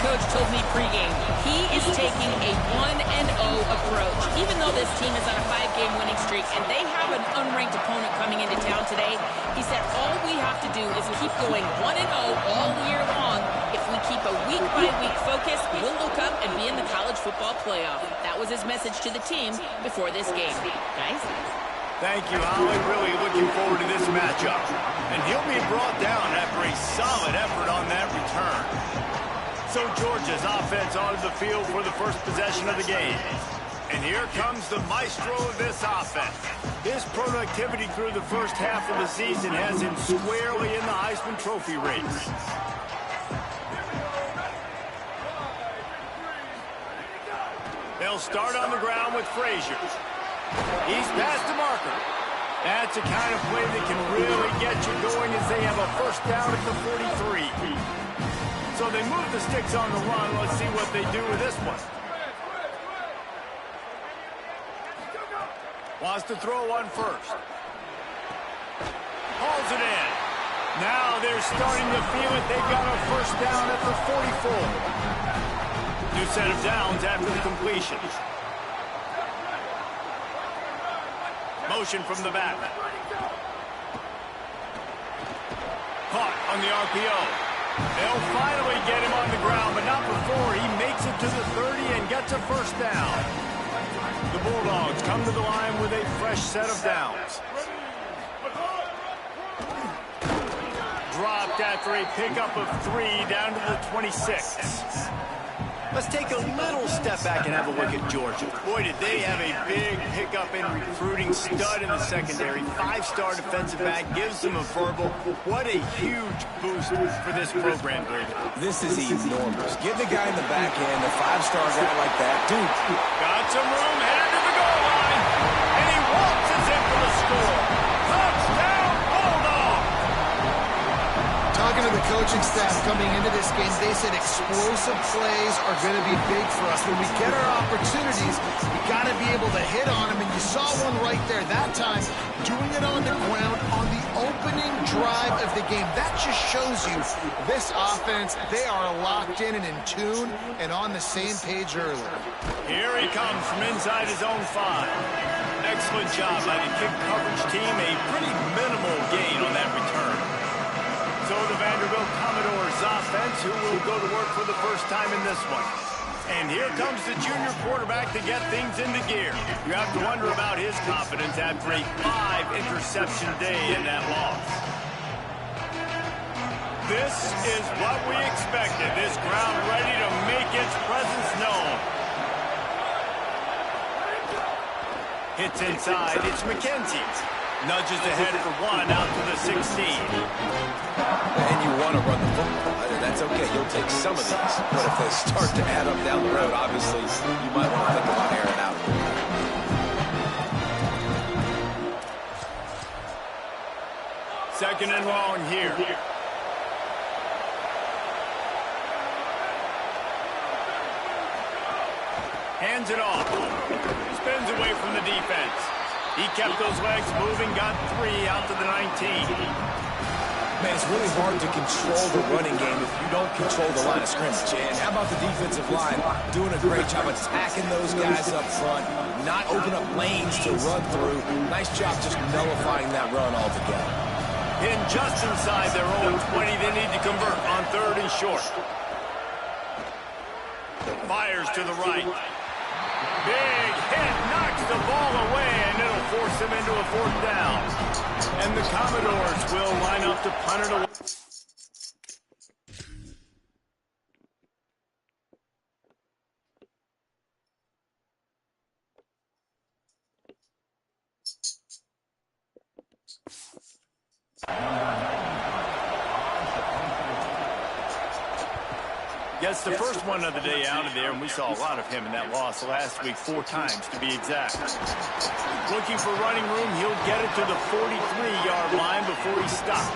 coach told me pregame he is taking a 1-0 approach. Even though this team is on a 5-game winning streak and they have an unranked opponent coming into town today, he said all we have to do is keep going 1-0 all year long. If we keep a week-by-week focus, we'll look up and be in the college football playoff. That was his message to the team before this game. Guys? Thank you, Holly. Really looking forward to this matchup. And he'll be brought down after a solid effort on that return. So Georgia's offense onto the field for the first possession of the game. And here comes the maestro of this offense. His productivity through the first half of the season has him squarely in the Heisman Trophy race. They'll start on the ground with Frazier. He's past the marker. That's a kind of play that can really get you going as they have a first down at the 43. So they move the sticks on the run. Let's see what they do with this one. Wants to throw one first. Hauls it in. Now they're starting to feel it. They've got a first down at the 44. New set of downs after the completion. Motion from the back. Caught on the RPO. They'll finally get him on the ground, but not before he makes it to the 30 and gets a first down. The Bulldogs come to the line with a fresh set of downs. Dropped after a pickup of 3 down to the 26. Let's take a little step back and have a look at Georgia. Boy, did they have a big pickup in recruiting. Stud in the secondary. 5-star defensive back. Gives them a verbal. What a huge boost for this program, David. This is enormous. Get the guy in the back end, a 5-star guy like that. Dude. Got some room, headed to the goal line. And he waltzes in for the score. Touchdown, Bulldog! Talking to the coaching staff coming into this game, they said explosive plays are going to be big for us. When we get our opportunities, we got to be able to hit on them, and you saw one right there that time, doing it on the ground on the opening drive of the game. That just shows you this offense, they are locked in and in tune and on the same page earlier. Here he comes from inside his own 5. Excellent job by the kick coverage team. A pretty minimal gain on that return. So the Vanderbilt Commodores offense, who will go to work for the first time in this one. And here comes the junior quarterback to get things into gear. You have to wonder about his confidence after a 5-interception day in that loss. This is what we expected. This ground ready to make its presence known. Hits inside. It's McKenzie. Nudges ahead for 1 out to the 16. And you want to run the football. That's okay. You'll take some of these. But if they start to add up down the road, obviously, you might want to think about airing out. Second and long here. Hands it off. Spins away from the defense. He kept those legs moving, got 3 out to the 19. Man, it's really hard to control the running game if you don't control the line of scrimmage. And how about the defensive line doing a great job attacking those guys up front, not open up lanes to run through. Nice job just nullifying that run altogether. In just inside their own 20, they need to convert on 3rd and short. Fires to the right. Big hit, knocks the ball away, and it'll force him into a 4th down. And the Commodores will line up to punt it away. Gets the first one of the day out of there, and we saw a lot of him in that loss last week, 4 times to be exact. Looking for running room, he'll get it to the 43-yard line before he's stopped.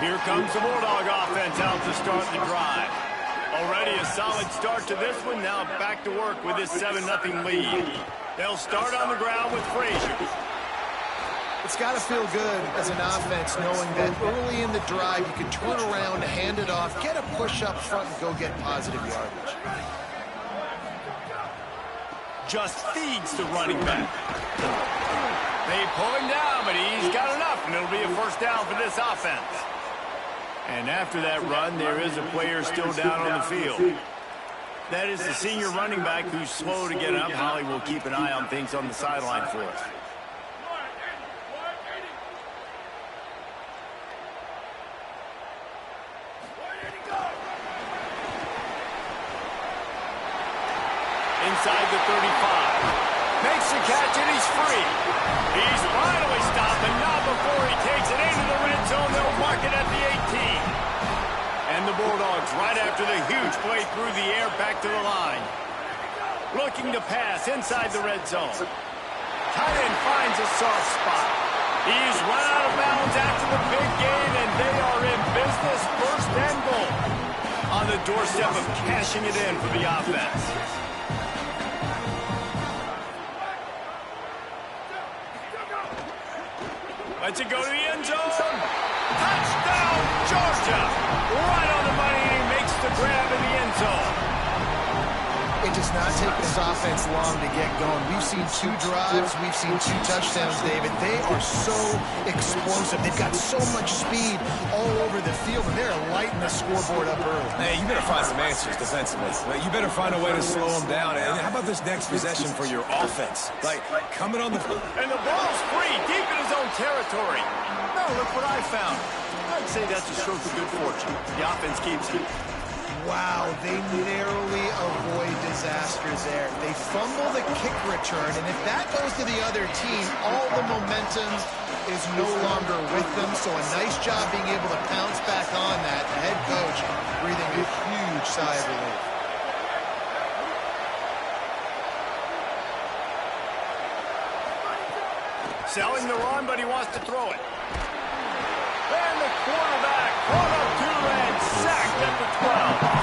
Here comes the Bulldog offense out to start the drive. Already a solid start to this one, now back to work with his 7-0 lead. They'll start on the ground with Frazier. It's got to feel good as an offense knowing that early in the drive you can turn around, hand it off, get a push up front, and go get positive yardage. Just feeds the running back. They pull him down, but he's got enough, and it'll be a first down for this offense. And after that run, there is a player still down on the field. That is the senior running back who's slow to get up. Holly will keep an eye on things on the sideline for us. Inside the 35. Makes the catch, and he's free. He's finally stopped, and not before he takes it into the red zone. They'll mark it at the 18. And the Bulldogs, right after the huge play through the air, back to the line. Looking to pass inside the red zone. Tight end finds a soft spot. He's run out of bounds after the big gain, and they are in business, first and goal. On the doorstep of cashing it in for the offense. Lets it go to the end zone. Touchdown, Georgia. Right on the money, and he makes the grab in the end zone. It does not take this offense long to get going. We've seen 2 drives. We've seen 2 touchdowns, David. They are so explosive. They've got so much speed all over the field, and they're lighting the scoreboard up early. Hey, you better find some answers defensively. You better find a way to slow them down. And how about this next possession for your offense? Like, coming on the... And the ball's free, deep in his own territory. Now look what I found. I'd say that's a stroke of good fortune. The offense keeps it. Wow, they narrowly avoid disaster there. They fumble the kick return, and if that goes to the other team, all the momentum is no longer with them. So a nice job being able to pounce back on that. The head coach breathing a huge sigh of relief. Selling the run, but he wants to throw it. And the quarterback brought up 2 and sacked at the 12.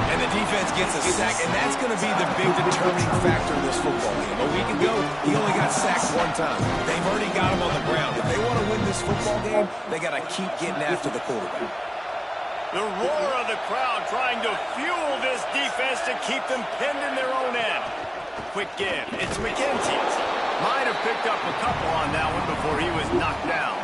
And the defense gets a sack, and that's going to be the big determining factor in this football game. A week ago, he only got sacked 1 time. They've already got him on the ground. If they want to win this football game, they got to keep getting after the quarterback. The roar of the crowd trying to fuel this defense to keep them pinned in their own end. Quick give. It's McKenzie. Might have picked up a couple on that one before he was knocked down.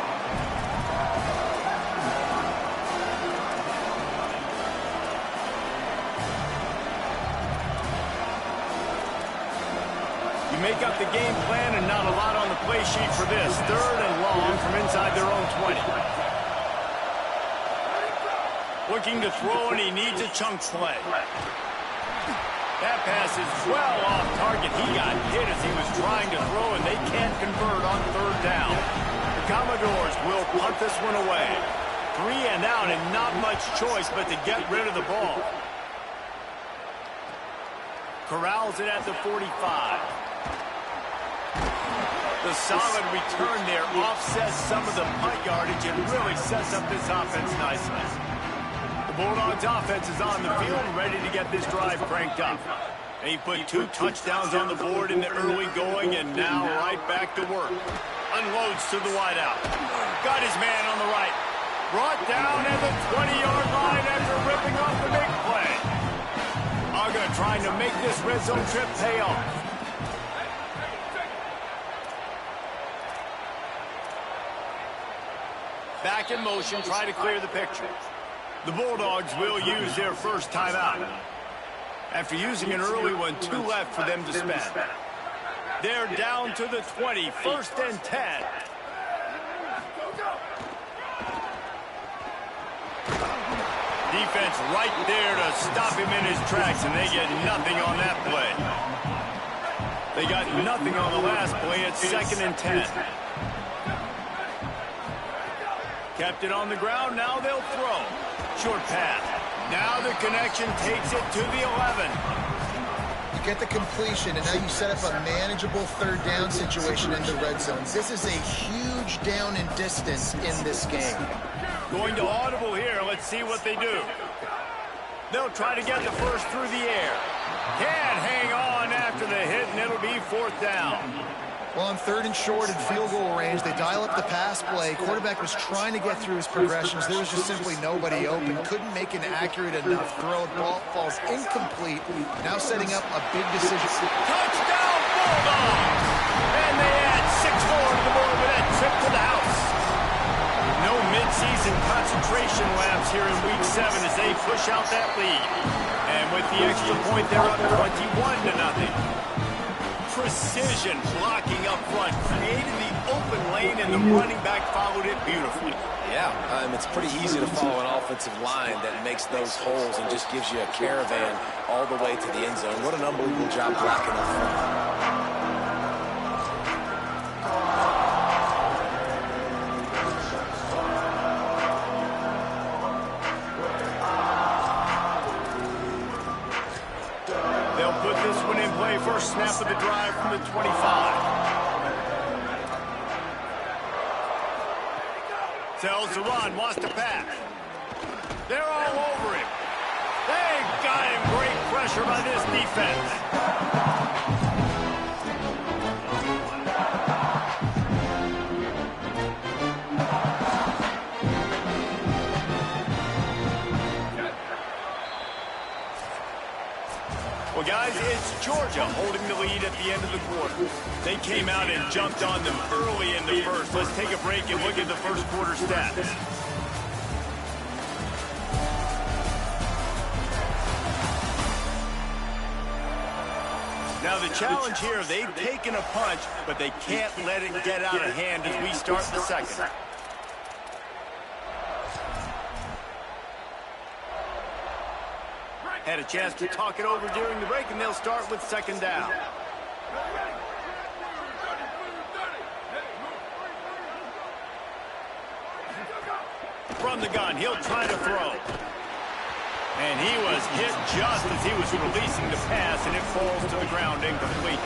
You make up the game plan and not a lot on the play sheet for this. 3rd and long from inside their own 20. Looking to throw, and he needs a chunk play. That pass is well off target. He got hit as he was trying to throw, and they can't convert on 3rd down. The Commodores will punt this one away. 3 and out, and not much choice but to get rid of the ball. Corrals it at the 45. The solid return there offsets some of the punt yardage and really sets up this offense nicely. The Bulldogs offense is on the field and ready to get this drive cranked up. He put 2 touchdowns on the board in the early going, and now right back to work. Unloads to the wideout. Got his man on the right. Brought down at the 20-yard line after ripping off the big play. Aga trying to make this red zone trip pay off. Back in motion, try to clear the picture. The Bulldogs will use their first timeout. After using an early one, 2 left for them to spend. They're down to the 20, 1st and 10. Defense right there to stop him in his tracks, and they get nothing on that play. They got nothing on the last play. It's 2nd and 10. Kept it on the ground, now they'll throw. Short pass. Now the connection takes it to the 11. You get the completion, and now you set up a manageable 3rd down situation in the red zone. This is a huge down in distance in this game. Going to audible here. Let's see what they do. They'll try to get the first through the air. Can't hang on after the hit, and it'll be 4th down. Well, on 3rd and short and field goal range, they dial up the pass play. Quarterback was trying to get through his progressions. There was just simply nobody open. Couldn't make an accurate enough throw. Ball falls incomplete. Now setting up a big decision. Touchdown, Bulldogs! And they add 6 more to the board with that trip to the house. No midseason concentration laps here in Week 7 as they push out that lead. And with the extra point, they're up 21-0. Precision blocking up front, created the open lane, and the running back followed it beautifully. Yeah, it's pretty easy to follow an offensive line that makes those holes and just gives you a caravan all the way to the end zone. What an unbelievable job blocking up front. First snap of the drive from the 25. Tells the run, wants to pass. They're all over him. They got him. Great pressure by this defense. Well, guys, it's Georgia holding the lead at the end of the quarter. They came out and jumped on them early in the first. Let's take a break and look at the first quarter stats. Now, the challenge here, they've taken a punch, but they can't let it get out of hand as we start the second. Had a chance to talk it over during the break, and they'll start with 2nd down. From the gun, he'll try to throw. And he was hit just as he was releasing the pass, and it falls to the ground incomplete.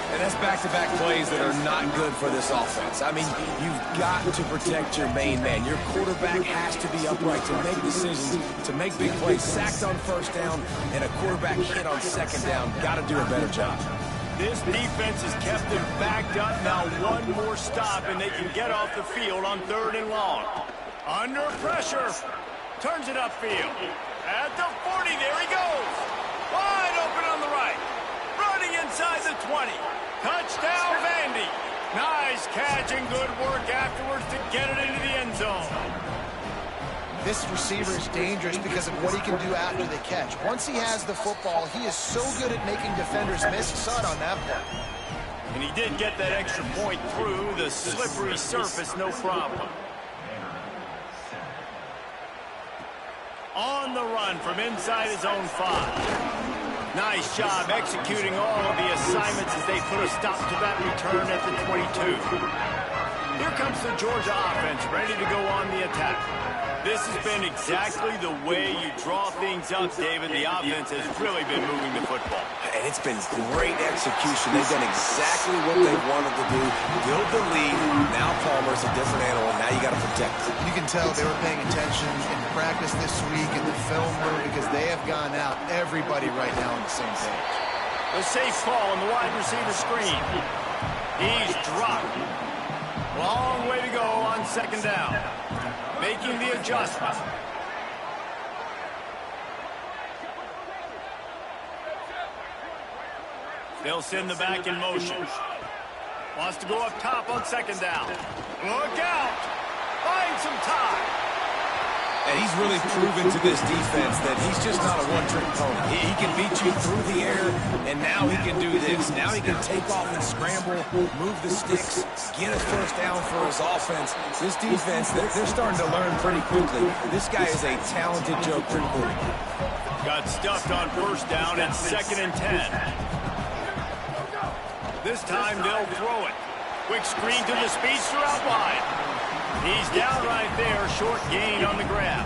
And that's back-to-back plays that are not good for this offense. I mean, you've got to protect your main man. Your quarterback has to be upright to make decisions, to make big plays. Sacked on 1st down and a quarterback hit on 2nd down. Got to do a better job. This defense has kept them backed up. Now one more stop, and they can get off the field on 3rd and long. Under pressure. Turns it upfield. At the 40, there he goes. Wide open on the right. Running inside the 20. Touchdown, Vandy. Nice catch and good work afterwards to get it into the end zone. This receiver is dangerous because of what he can do after the catch. Once he has the football, he is so good at making defenders miss. You saw it on that play. And he did get that extra point through the slippery surface, no problem. On the run from inside his own 5. Nice job executing all of the assignments as they put a stop to that return at the 22. Here comes the Georgia offense, ready to go on the attack. This has been exactly the way you draw things up, David. The offense has really been moving the football. And it's been great execution. They've done exactly what they wanted to do. Build the lead. Now Palmer's a different animal. Now you got to protect it. You can tell they were paying attention in practice this week in the film room because they have gone out. Everybody right now on the same page. The safe call on the wide receiver screen. He's dropped. Long way to go on 2nd down. Making the adjustment. They'll send the back in motion. Wants to go up top on 2nd down. Look out! Find some time. And he's really proven to this defense that he's just not a one-trick pony. He can beat you through the air, and now he can do this. Now he can take off and scramble, move the sticks, get a 1st down for his offense. This defense, they're starting to learn pretty quickly. This guy is a talented joke quarterback. Got stuffed on 1st down and 2nd and 10. This time they'll throw it. Quick screen to the speedster out wide. He's down right there, short gain on the grab.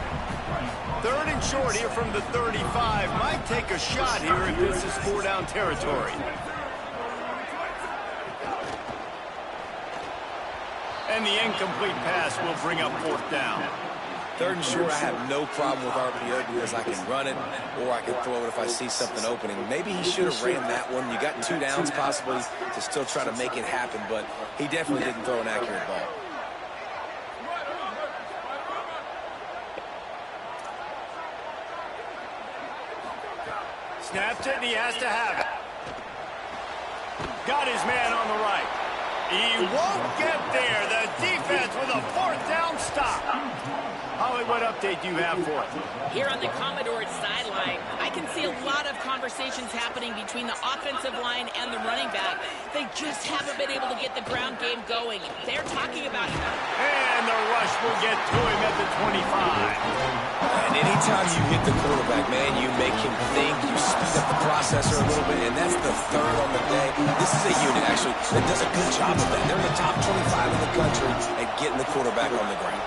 3rd and short here from the 35. Might take a shot here if this is 4-down territory. And the incomplete pass will bring up 4th down. 3rd and short, I have no problem with RPO because I can run it or I can throw it if I see something opening. Maybe he should have ran that one. You got 2 downs possibly to still try to make it happen, but he definitely didn't throw an accurate ball. Snaps it, and he has to have it. Got his man on the right. He won't get there. The defense with a 4th down stop. Holly, what update do you have for us? Here on the Commodores sideline, I can see a lot of conversations happening between the offensive line and the running back. They just haven't been able to get the ground game going. They're talking about it. And the rush will get to him at the 25. And anytime you hit the quarterback, man, you make him think, you speed up the processor a little bit, and that's the 3rd on the day. This is a unit, actually, that does a good job of that. They're in the top 25 in the country at getting the quarterback on the ground.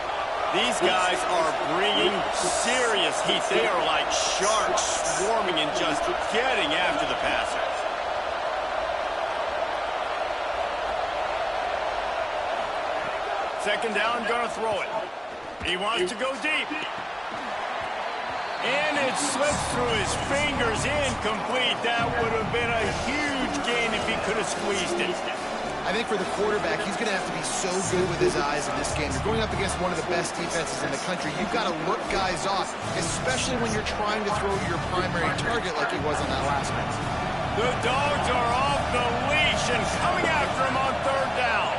These guys are bringing serious heat. They are like sharks swarming and just getting after the passer. Second down, gonna throw it. He wants to go deep. And it slips through his fingers, incomplete. That would have been a huge gain if he could have squeezed it. I think for the quarterback, he's going to have to be so good with his eyes in this game. You're going up against one of the best defenses in the country. You've got to look guys off, especially when you're trying to throw your primary target like he was on that last one. The Dogs are off the leash and coming after him on 3rd down.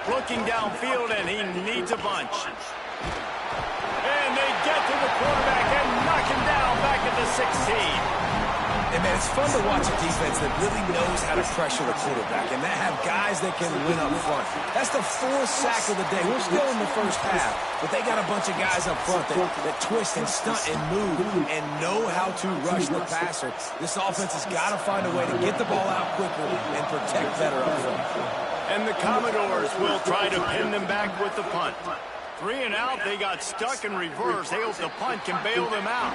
Looking downfield, and he needs a bunch. And they get to the quarterback and knock him down back at the 16. And, man, it's fun to watch a defense that really knows how to pressure the quarterback and that have guys that can win up front. That's the 4th sack of the day. We're still in the first half, but they got a bunch of guys up front that twist and stunt and move and know how to rush the passer. This offense has got to find a way to get the ball out quicker and protect better up front. And the Commodores will try to pin them back with the punt. 3 and out, they got stuck in reverse. They hope the punt can bail them out.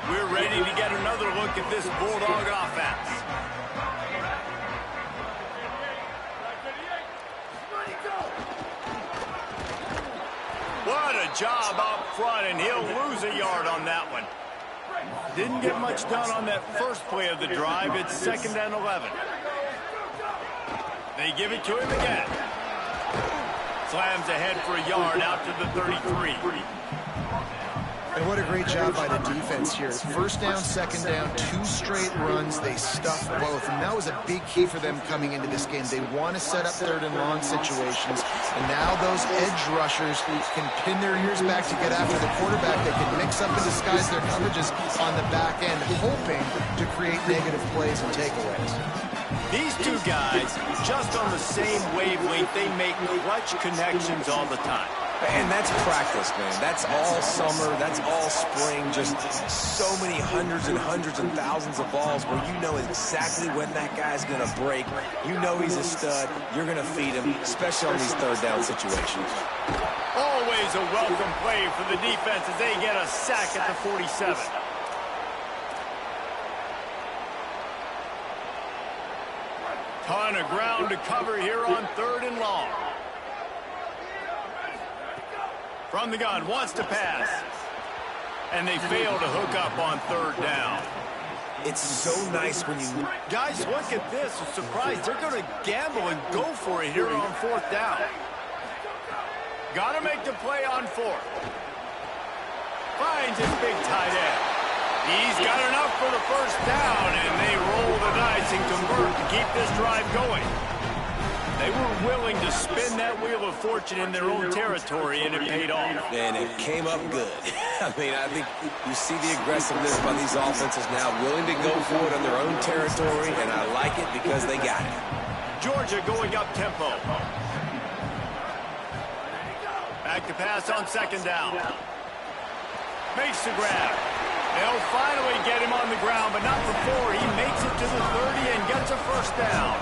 We're ready to get another look at this Bulldog offense. What a job up front, and he'll lose a yard on that one. Didn't get much done on that first play of the drive. It's 2nd and 11. They give it to him again. Slams ahead for a yard out to the 33. And what a great job by the defense here. 1st down, 2nd down, 2 straight runs. They stuffed both, and that was a big key for them coming into this game. They want to set up 3rd and long situations, and now those edge rushers can pin their ears back to get after the quarterback. They can mix up and disguise their coverages on the back end, hoping to create negative plays and takeaways. These 2 guys, just on the same wavelength, they make clutch connections all the time. And that's practice, man. That's all summer. That's all spring. Just so many hundreds and thousands of balls where you know exactly when that guy's going to break. You know he's a stud. You're going to feed him, especially on these 3rd down situations. Always a welcome play for the defense as they get a sack at the 47. Ton of ground to cover here on 3rd and long. From the gun, wants to pass. And they fail to hook up on 3rd down. It's so nice when you... Guys, look at this. I'm surprised they're going to gamble and go for it here on 4th down. Got to make the play on 4th. Finds his big tight end. He's got enough for the 1st down, and they roll the dice and convert to keep this drive going. They were willing to spin that wheel of fortune in their own territory, and it paid off. And it came up good. I mean, I think you see the aggressiveness by these offenses now, willing to go for it on their own territory, and I like it because they got it. Georgia going up tempo. Back to pass on 2nd down. Makes the grab. They'll finally get him on the ground, but not before he makes it to the 30 and gets a 1st down.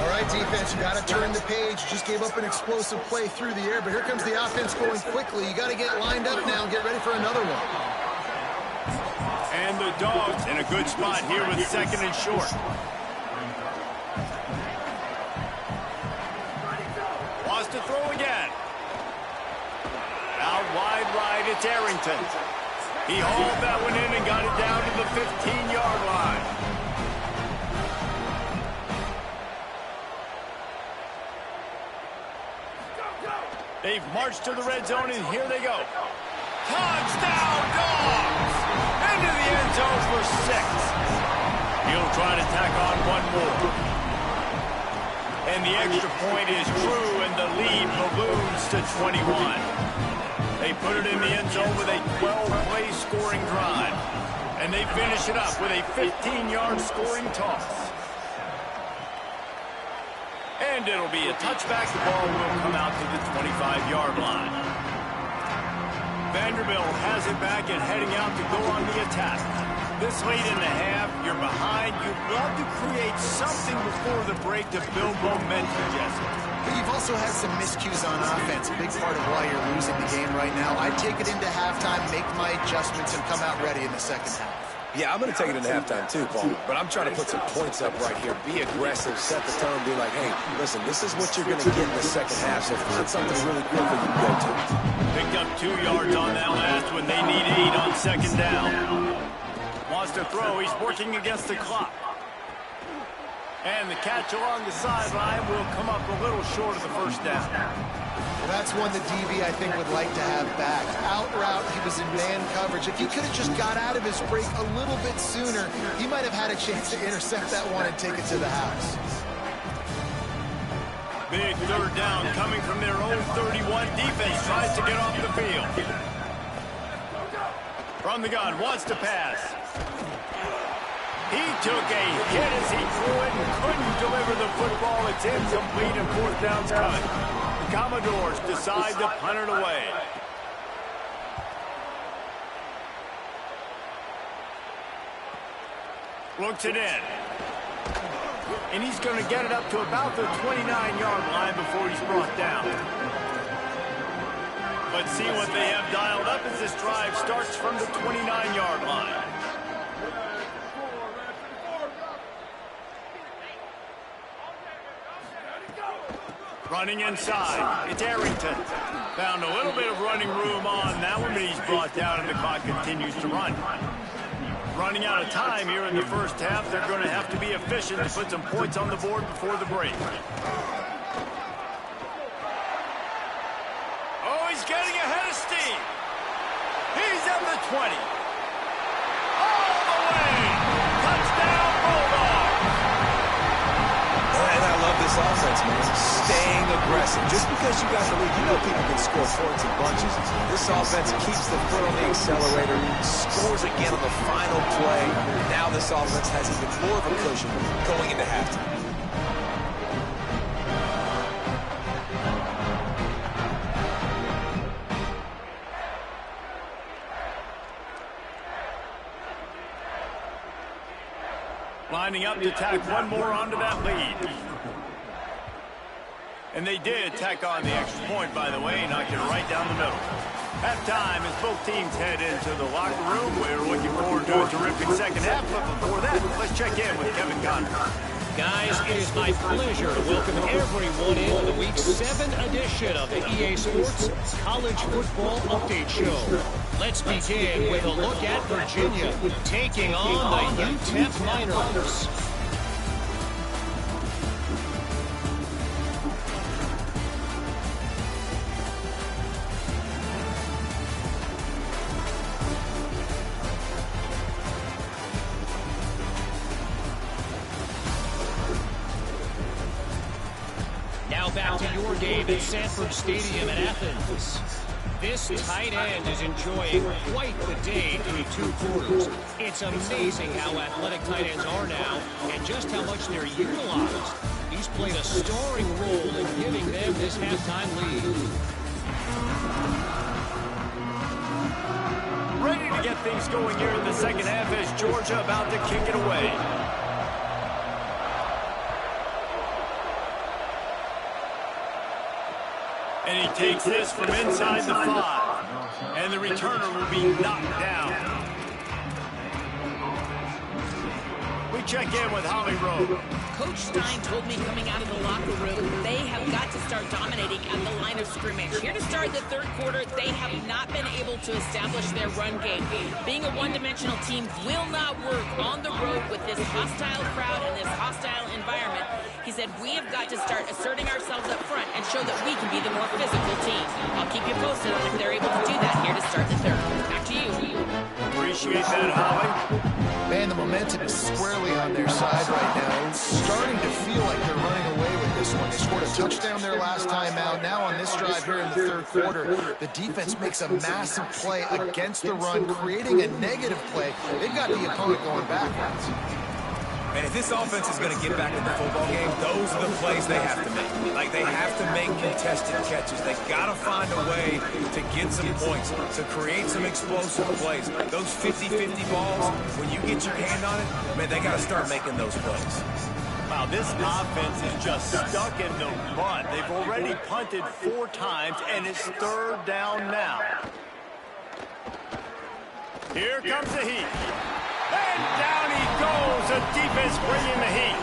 All right, defense, you got to turn the page. Just gave up an explosive play through the air, but here comes the offense going quickly. You got to get lined up now and get ready for another one. And the Dogs in a good spot here with 2nd and short. Wants to throw again. Out wide right, it's Arrington. He hauled that one in and got it down to the 15-yard line. They've marched to the red zone, and here they go. Touchdown, Dogs! Into the end zone for 6. He'll try to tack on one more. And the extra point is true, and the lead balloons to 21. They put it in the end zone with a 12-play scoring drive. And they finish it up with a 15-yard scoring toss. And it'll be a touchback. The ball will come out to the 25-yard line. Vanderbilt has it back and heading out to go on the attack. This late in the half, you're behind. You'd love to create something before the break to build momentum, Jesse. But you've also had some miscues on offense, a big part of why you're losing the game right now. I'd take it into halftime, make my adjustments, and come out ready in the second half. Yeah, I'm going to take it into halftime too, Paul. But I'm trying to put some points up right here. Be aggressive, set the tone, be like, hey, listen, this is what you're going to get in the second half, so find something really quick that you can go to. Picked up 2 yards on that last one. They need 8 on 2nd down. Wants to throw. He's working against the clock. And the catch along the sideline will come up a little short of the first down. Well, that's one that DB, I think, would like to have back. Out route, he was in man coverage. If he could have just got out of his break a little bit sooner, he might have had a chance to intercept that one and take it to the house. Big 3rd down coming from their own 31. Defense tries to get off the field. From the gun, wants to pass. He took a hit as he threw it and couldn't deliver the football. It's incomplete and 4th down's coming. The Commodores decide to punt it away. Looks it in. And he's going to get it up to about the 29-yard line before he's brought down. But see what they have dialed up as this drive starts from the 29-yard line. Running inside, it's Arrington. Found a little bit of running room on that one, but he's brought down and the clock continues to run. Running out of time here in the first half. They're going to have to be efficient to put some points on the board before the break. Oh, he's getting ahead of steam. He's at the 20. All the way. Touchdown, Bulldogs. And I love this offense, man. Staying aggressive. Just because you got the lead, you know people can score points in bunches. This offense keeps the foot on the accelerator, scores again on the final play. Now this offense has even more of a cushion going into halftime. Lining up to tack one more onto that lead. And they did tack on the extra point, by the way, knocked it right down the middle. Halftime as both teams head into the locker room. We're looking forward to a terrific second half, but before that, let's check in with Kevin Conner. Guys, it is my pleasure to welcome everyone into the Week 7 edition of the EA Sports College Football Update Show. Let's begin with a look at Virginia taking on the UTEP Miners. Now back to your game at Sanford Stadium in Athens. This tight end is enjoying quite the day through 2 quarters. It's amazing how athletic tight ends are now and just how much they're utilized. He's played a starring role in giving them this halftime lead. Ready to get things going here in the second half as Georgia about to kick it away. And he takes this from inside the 5. And the returner will be knocked down. check in with Holly Rowe. Coach Stein told me coming out of the locker room, they have got to start dominating at the line of scrimmage. Here to start the third quarter, they have not been able to establish their run game. Being a one-dimensional team will not work on the road with this hostile crowd and this hostile environment. He said, we have got to start asserting ourselves up front and show that we can be the more physical team. I'll keep you posted on if they're able to do that here to start the third. Back to you. Appreciate that, Holly. Man, the momentum is squarely on their side right now. It's starting to feel like they're running away with this one. They scored a touchdown their last time out. Now on this drive here in the third quarter, the defense makes a massive play against the run, creating a negative play. They've got the opponent going backwards. And if this offense is going to get back in the football game, those are the plays they have to make. Like, they have to make contested catches. They've got to find a way to get some points, to create some explosive plays. Those 50-50 balls, when you get your hand on it, man, they got to start making those plays. Wow, this offense is just stuck in the mud. They've already punted 4 times, and it's third down now. Here comes the heat. And down he goes. The defense bringing the heat.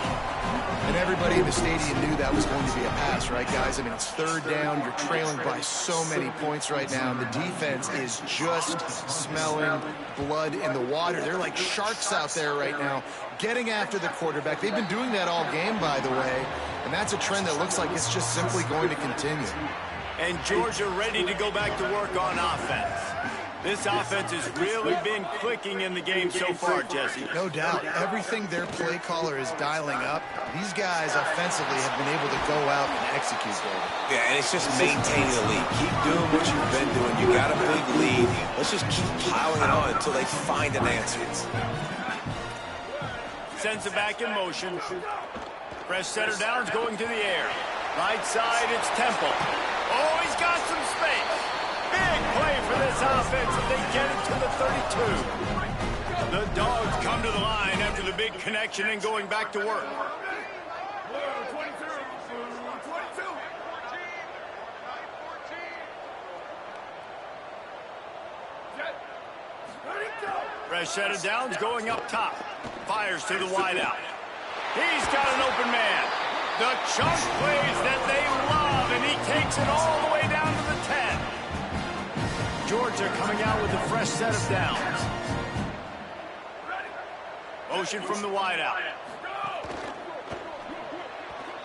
And everybody in the stadium knew that was going to be a pass, right, guys? I mean, it's third down. You're trailing by so many points right now. And the defense is just smelling blood in the water. They're like sharks out there right now, getting after the quarterback. They've been doing that all game, by the way. And that's a trend that looks like it's just simply going to continue. And Georgia ready to go back to work on offense. This offense has really been clicking in the game so far, Jesse. No doubt. Everything their play caller is dialing up, these guys offensively have been able to go out and execute, David. Yeah, and it's just maintaining the lead. Keep doing what you've been doing. You got a big lead. Let's just keep piling it on until they find an answer. Sends it back in motion. Fresh setter downs going to the air. Right side, it's Temple. Oh, he's got some space. Big play for this offense as they get it to the 32. The Dogs come to the line after the big connection and going back to work. Fresh set of downs going up top. Fires to the wideout. He's got an open man. The chunk plays that they love, and he takes it all the way down to the 10. Georgia coming out with a fresh set of downs. Motion from the wideout.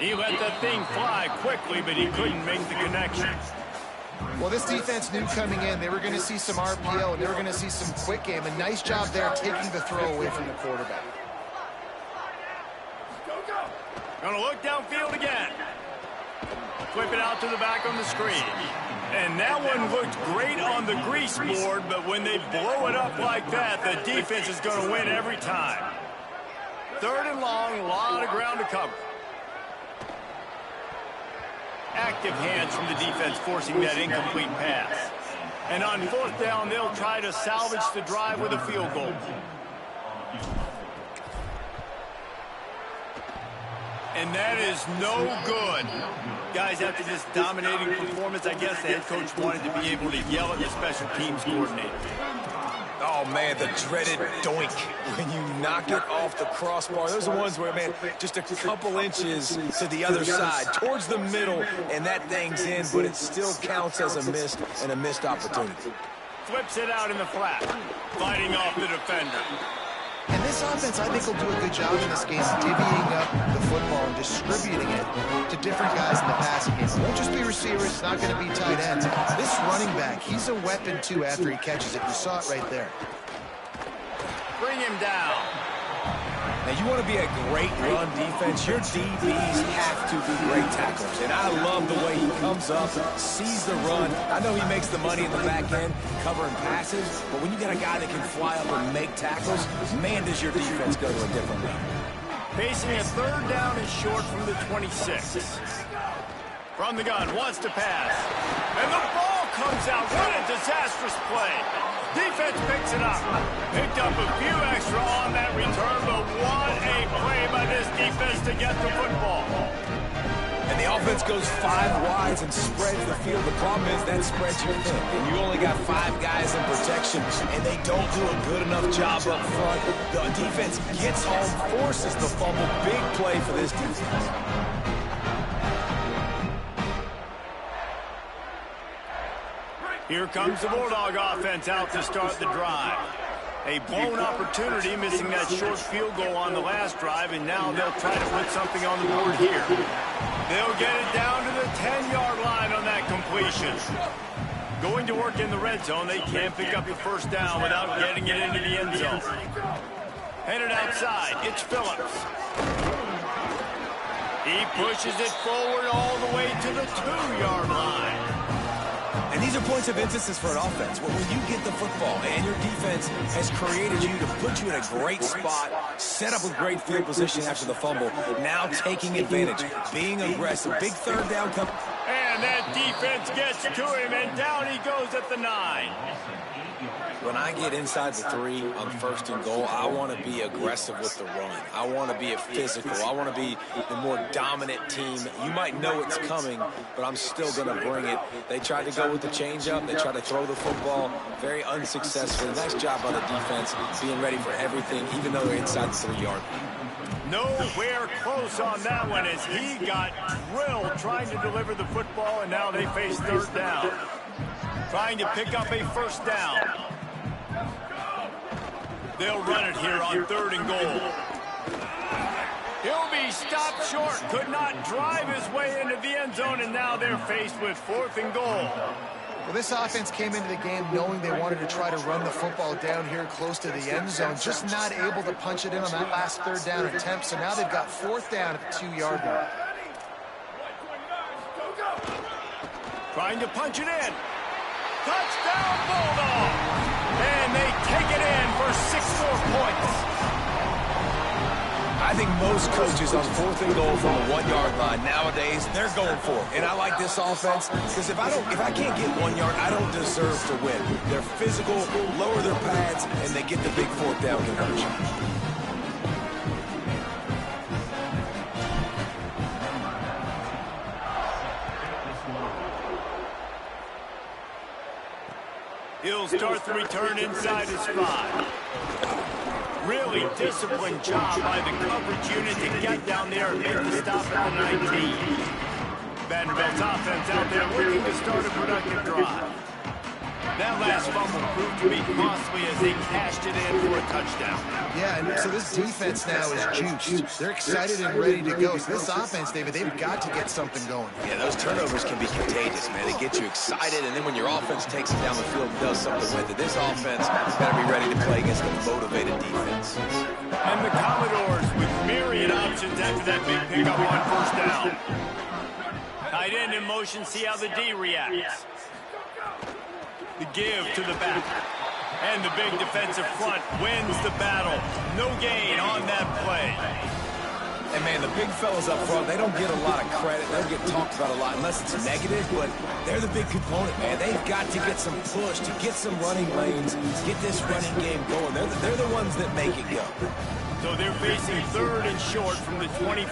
He let the thing fly quickly, but he couldn't make the connection. Well, this defense knew coming in they were going to see some RPO and they were going to see some quick game. A nice job there taking the throw away from the quarterback. Gonna look downfield again. Flip it out to the back on the screen. And that one looked great on the grease board, but when they blow it up like that, the defense is going to win every time. Third and long, a lot of ground to cover. Active hands from the defense forcing that incomplete pass. And on fourth down, they'll try to salvage the drive with a field goal. And that is no good. Guys, after this dominating performance, I guess the head coach wanted to be able to yell at the special teams coordinator. Oh, man, the dreaded doink when you knock it off the crossbar. Those are ones where, man, just a couple inches to the other side, towards the middle, and that thing's in, but it still counts as a miss and a missed opportunity. Flips it out in the flat, fighting off the defender. And this offense, I think, will do a good job in this game divvying up the football and distributing it to different guys in the passing game. It won't just be receivers. It's not going to be tight ends. This running back, he's a weapon, too, after he catches it. You saw it right there. Bring him down. Now, you want to be a great run defense, your DBs have to be great tacklers. And I love the way he comes up, sees the run. I know he makes the money in the back end, covering passes, but when you got a guy that can fly up and make tackles, man, does your defense go to a different level. Facing a third down and short from the 26. From the gun, wants to pass. And the ball comes out. What a disastrous play. Defense picks it up. Picked up a few extra on that return, but what a play by this defense to get the football. And the offense just goes 5 wides and spreads the field. The problem is that spreads you thin, and you only got 5 guys in protection, and they don't do a good enough job up front. The defense gets home, forces the fumble. Big play for this defense. Here comes the Bulldog offense out to start the drive. A blown opportunity, missing that short field goal on the last drive, and now they'll try to put something on the board here. They'll get it down to the 10-yard line on that completion. Going to work in the red zone, they can't pick up the first down without getting it into the end zone. Headed outside, it's Phillips. He pushes it forward all the way to the 2-yard line. And these are points of emphasis for an offense. When you get the football and your defense has created you to put you in a great spot, set up a great field position after the fumble, now taking advantage, being aggressive, big third down come. And that defense gets to him, and down he goes at the 9. When I get inside the 3 on 1st and goal, I want to be aggressive with the run. I want to be a physical. I want to be the more dominant team. You might know it's coming, but I'm still going to bring it. They tried to go with the changeup. They tried to throw the football very unsuccessfully. Nice job by the defense being ready for everything, even though they're inside the 3-yard line. Nowhere close on that one as he got drilled trying to deliver the football, and now they face 3rd down. Trying to pick up a 1st down. They'll run it here on 3rd and goal. He'll be stopped short. Could not drive his way into the end zone, and now they're faced with 4th and goal. Well, this offense came into the game knowing they wanted to try to run the football down here close to the end zone, just not able to punch it in on that last 3rd down attempt. So now they've got 4th down at the 2-yard line. Trying to punch it in. Touchdown, Bulldog! And they take it in for 6 more points. I think most coaches on 4th and goal from the 1-yard line nowadays, they're going for it. And I like this offense because if I can't get 1 yard, I don't deserve to win. They're physical, lower their pads, and they get the big 4th down conversion. He'll start the return inside his 5. Really disciplined job by the coverage unit to get down there and make the stop at the 19. Vanderbilt's offense out there looking to start a productive drive. That last fumble proved to be costly as they cashed it in for a touchdown. Yeah, and so this defense now is juiced. They're excited and ready to go. So this offense, David, they've got to get something going. Yeah, those turnovers can be contagious, man. They get you excited, and then when your offense takes it down the field and does something with it, this offense has got to be ready to play against a motivated defense. And the Commodores with myriad options after that big pickup on 1st down. Tight end in motion, see how the D reacts. The give to the back. And the big defensive front wins the battle. No gain on that play. And, man, the big fellas up front, they don't get a lot of credit. They don't get talked about a lot unless it's negative, but they're the big component, man. They've got to get some push, to get some running lanes, get this running game going. They're the ones that make it go. So they're facing 3rd and short from the 25.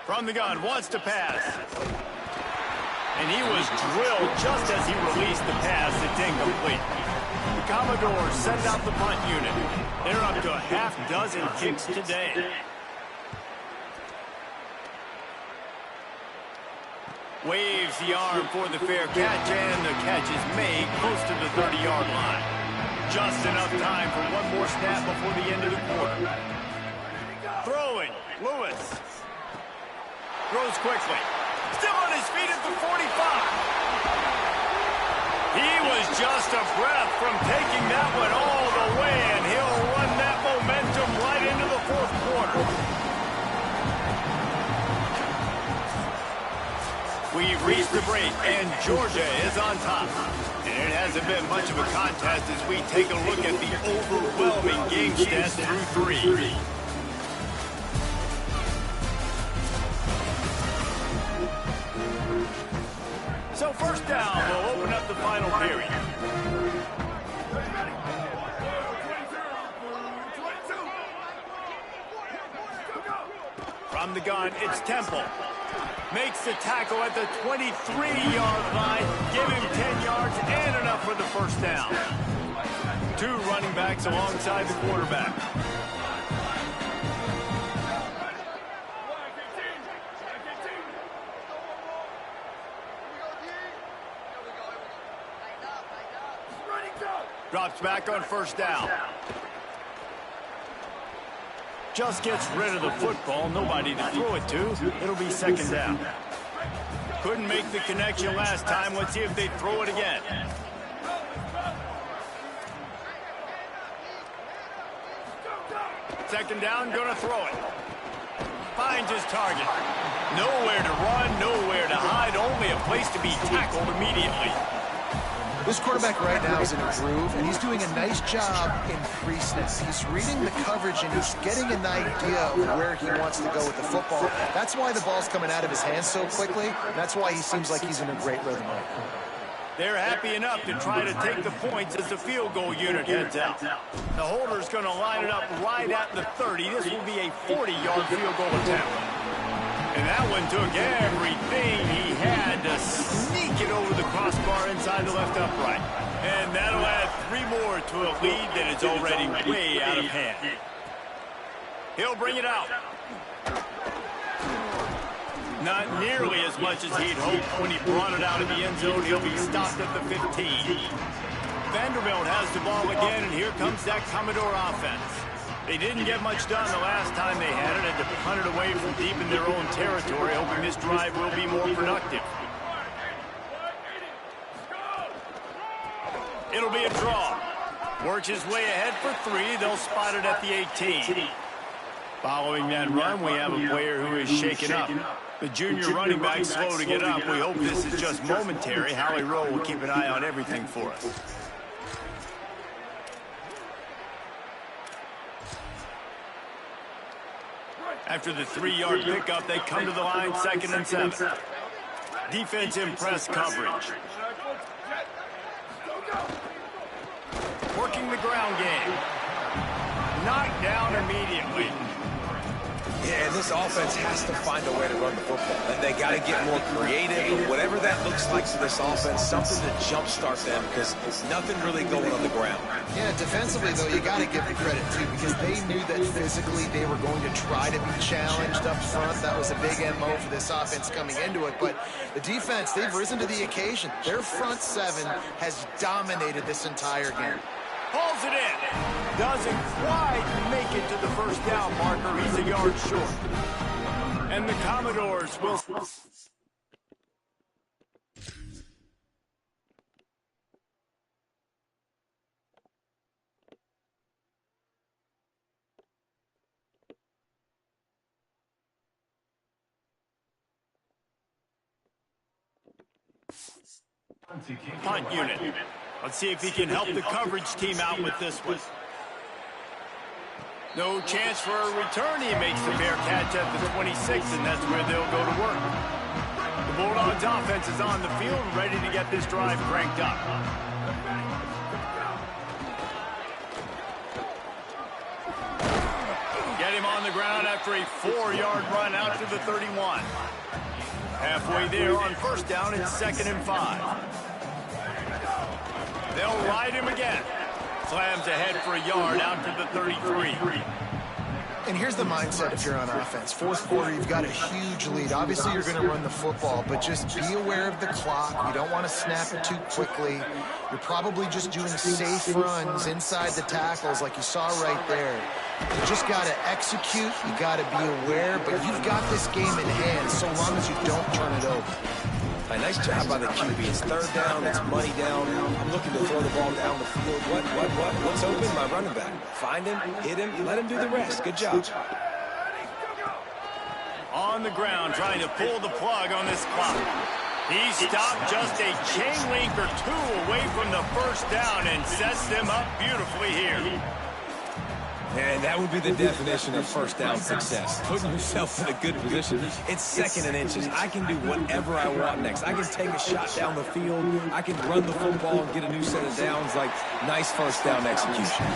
From the gun, wants to pass. And he was drilled just as he released the pass. It's incomplete. The Commodores send out the punt unit. They're up to a half-dozen kicks today. Waves the arm for the fair catch, and the catch is made close to the 30-yard line. Just enough time for one more snap before the end of the quarter. Throwing, Lewis. Throws quickly. Still on his feet at the 45. He was just a breath from taking that one all the way, and he'll run that momentum right into the 4th quarter. We've reached the break, and Georgia is on top. And it hasn't been much of a contest as we take a look at the overwhelming game stats through 3. So 1st down will open up the final period. from the gun, it's Temple. Makes the tackle at the 23-yard line. Give him 10 yards and enough for the first down. 2 running backs alongside the quarterback. Drops back on first down. Just gets rid of the football. Nobody to throw it to. It'll be second down. Couldn't make the connection last time. Let's see if they throw it again. Second down, gonna throw it. Finds his target. Nowhere to run, nowhere to hide. Only a place to be tackled immediately. This quarterback right now is in a groove, and he's doing a nice job in pre-snap. He's reading the coverage, and he's getting an idea of where he wants to go with the football. That's why the ball's coming out of his hands so quickly. That's why he seems like he's in a great rhythm right now. They're happy enough to try to take the points as the field goal unit heads out. The holder's going to line it up right at the 30. This will be a 40-yard field goal attempt. And that one took everything he had to sneak it over the crossbar inside the left upright. And that'll add 3 more to a lead that is already way out of hand. He'll bring it out. Not nearly as much as he'd hoped when he brought it out of the end zone. He'll be stopped at the 15. Vanderbilt has the ball again, and here comes that Commodore offense. They didn't get much done the last time they had it, and to punt it away from deep in their own territory, hoping this drive will be more productive. It'll be a draw. Works his way ahead for 3. They'll spot it at the 18. Following that run, we have a player who is shaken up. The junior running back slow to get up. We hope this is just momentary. Howie Rowe will keep an eye on everything for us. After the 3-yard pickup, they come to the line, 2nd and 7. Defense in press coverage. Working the ground game. Knocked down immediately. Yeah, and this offense has to find a way to run the football. And they got to get more creative, whatever that looks like to this offense, something to jumpstart them, because there's nothing really going on the ground. Yeah, defensively, though, you got to give them credit, too, because they knew that physically they were going to try to be challenged up front. That was a big MO for this offense coming into it. But the defense, they've risen to the occasion. Their front 7 has dominated this entire game. Hauls it in. Doesn't quite make it to the first down marker. He's a yard short. And the Commodores will... punt unit. Let's see if he can help the coverage team out with this one. No chance for a return. He makes the fair catch at the 26, and that's where they'll go to work. The Bulldogs offense is on the field, ready to get this drive cranked up. Get him on the ground after a 4-yard run out to the 31. Halfway there on first down, it's 2nd and 5. They'll ride him again. Slams ahead for a yard out to the 33. And here's the mindset if you're on offense. 4th quarter, you've got a huge lead. Obviously, you're going to run the football, but just be aware of the clock. You don't want to snap it too quickly. You're probably just doing safe runs inside the tackles like you saw right there. You just got to execute. You got to be aware, but you've got this game in hand so long as you don't turn it over. A nice job by the QB. It's 3rd down. It's money down. I'm looking to throw the ball down the field. What's open? My running back. Find him, hit him, let him do the rest. Good job. On the ground, trying to pull the plug on this clock. He stopped just a chain link or 2 away from the first down and sets them up beautifully here. And that would be the definition of first down success. Putting yourself in a good position. It's 2nd and inches. I can do whatever I want next. I can take a shot down the field. I can run the football and get a new set of downs. Like, nice first down execution.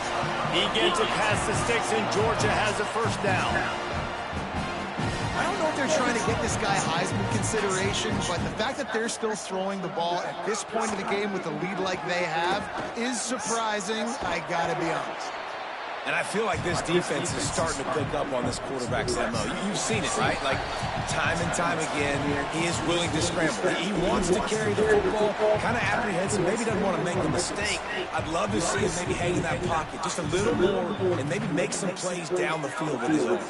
He gets it past the sticks, and Georgia has a first down. they're trying to get this guy Heisman consideration, but the fact that they're still throwing the ball at this point of the game with a lead like they have is surprising, I gotta be honest. And I feel like this defense is starting to pick up on this quarterback's MO. You've seen it, right? Like, time and time again, he is willing to scramble. He wants to carry the football, kind of apprehensive, maybe doesn't want to make a mistake. I'd love to see him maybe hang in that pocket just a little more and maybe make some plays down the field with his own.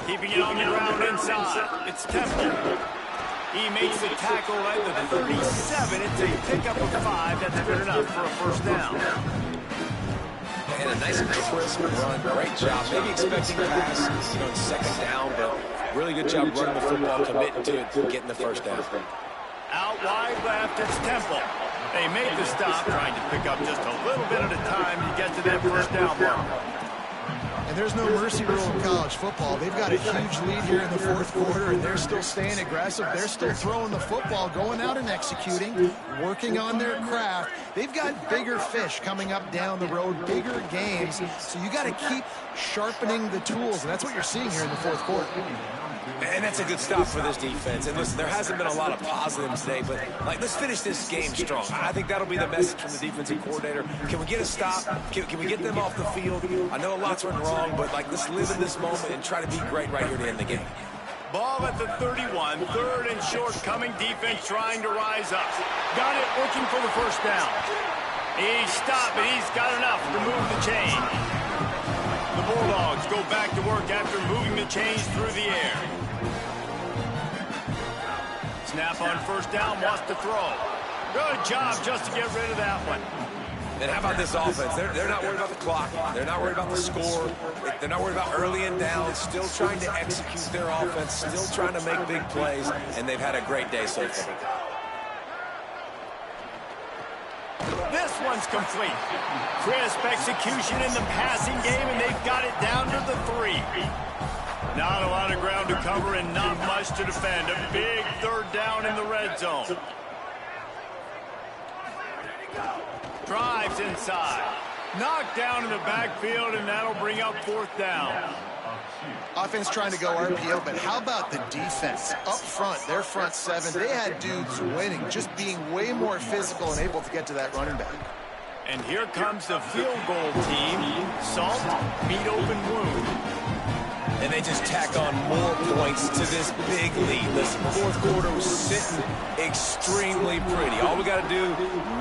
Keeping it on the ground inside. It's Temple. He makes the tackle at the 37. It's a pickup of 5. That's good enough for a first down. And a nice crisp run. Great job. Maybe expecting a pass, in second down, but really good job running the football, committing to it, getting the first down. Out wide left, it's Temple. They made the stop, trying to pick up just a little bit at a time to get to that first down mark. And there's no mercy rule in college football. They've got a huge lead here in the fourth quarter, and they're still staying aggressive. They're still throwing the football, going out and executing, working on their craft. They've got bigger fish coming up down the road, bigger games. So you got to keep sharpening the tools, and that's what you're seeing here in the fourth quarter. And that's a good stop for this defense. And listen, there hasn't been a lot of positives today, but let's finish this game strong. I think that'll be the message from the defensive coordinator. Can we get a stop? Can we get them off the field? I know a lot's went wrong, but let's live in this moment and try to be great right here to end the game. Ball at the 31, third and short, coming defense trying to rise up. Got it, looking for the first down. He's stopped, and he's got enough to move the chain. The Bulldogs go back to work after moving the chains through the air. Snap on first down, wants to throw. Good job just to get rid of that one. And how about this offense? They're not worried about the clock. They're not worried about the score. They're not worried about early and down. Still trying to execute their offense. Still trying to make big plays. And they've had a great day so far. This one's complete. Crisp execution in the passing game, and they've got it down to the 3. Not a lot of ground to cover and not much to defend. A big third down in the red zone. Drives inside. Knocked down in the backfield, and that'll bring up fourth down. Offense trying to go RPO, but how about the defense? Up front, their front 7, they had dudes winning, just being way more physical and able to get to that running back. And here comes the field goal team. Salt, meet open wound. And they just tack on more points to this big lead. Listen, the fourth quarter was sitting extremely pretty. All we got to do,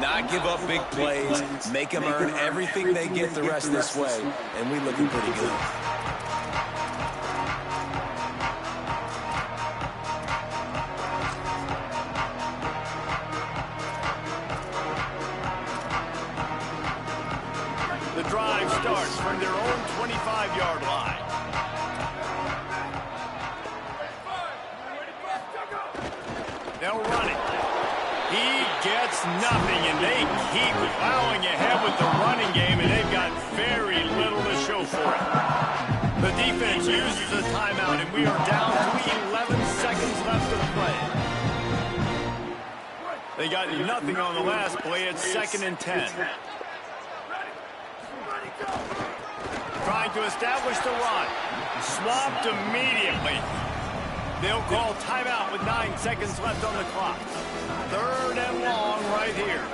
not give up big plays, make them earn everything they get the rest of this way, and we looking pretty good. The drive starts from their own 25-yard line. They'll run it. He gets nothing, and they keep plowing ahead with the running game, and they've got very little to show for it. The defense uses a timeout, and we are down to 11 seconds left to play. They got nothing on the last play. It's 2nd and 10. Trying to establish the run. Swamped immediately. They'll call timeout with 9 seconds left on the clock. 3rd and long right here.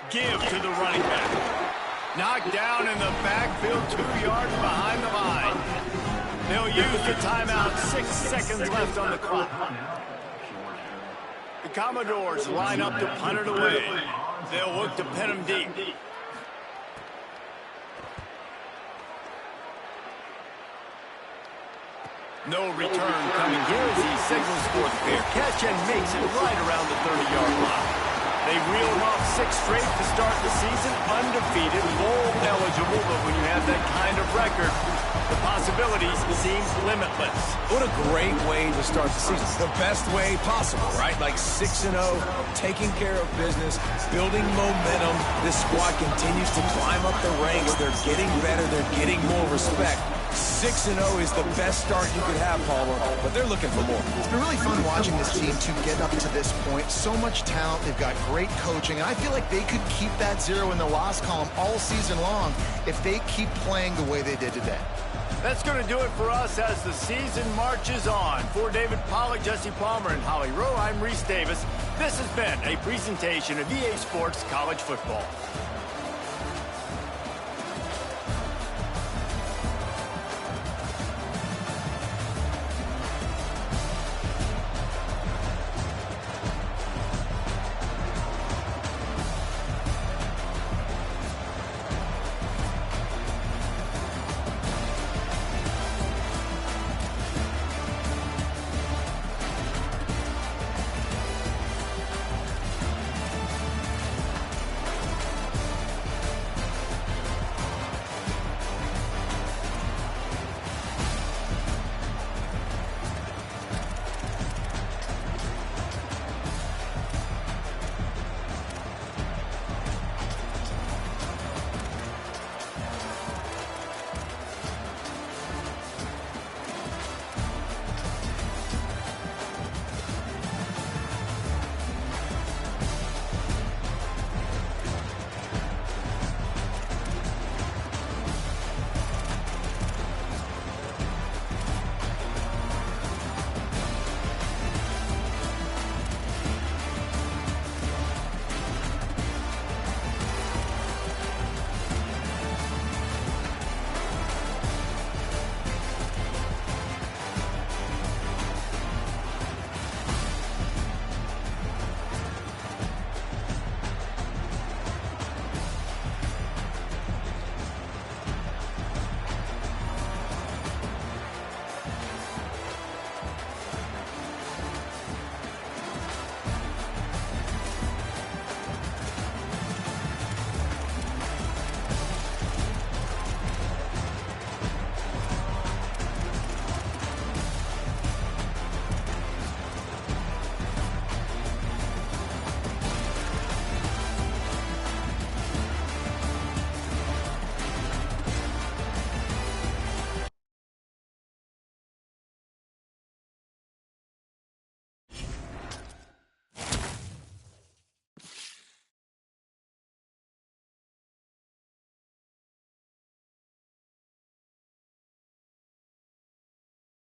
Give to the running back. Knocked down in the backfield, 2 yards behind the line. They'll use the timeout, 6 seconds left on the clock. The Commodores line up to punt it away. They'll look to pin him deep. No return coming here as he signals for the fair catch and makes it right around the 30-yard line. They reeled off 6 straight to start the season, undefeated, bowl eligible, but when you have that kind of record, the possibilities seem limitless. What a great way to start the season. The best way possible, right? Like 6-0, taking care of business, building momentum. This squad continues to climb up the ranks. They're getting better. They're getting more respect. 6-0 is the best start you could have, Palmer, but they're looking for more. It's been really fun watching this team to get up to this point. So much talent. They've got great coaching. And I feel like they could keep that 0 in the loss column all season long if they keep playing the way they did today. That's going to do it for us as the season marches on. For David Pollack, Jesse Palmer, and Holly Rowe, I'm Reese Davis. This has been a presentation of EA Sports College Football.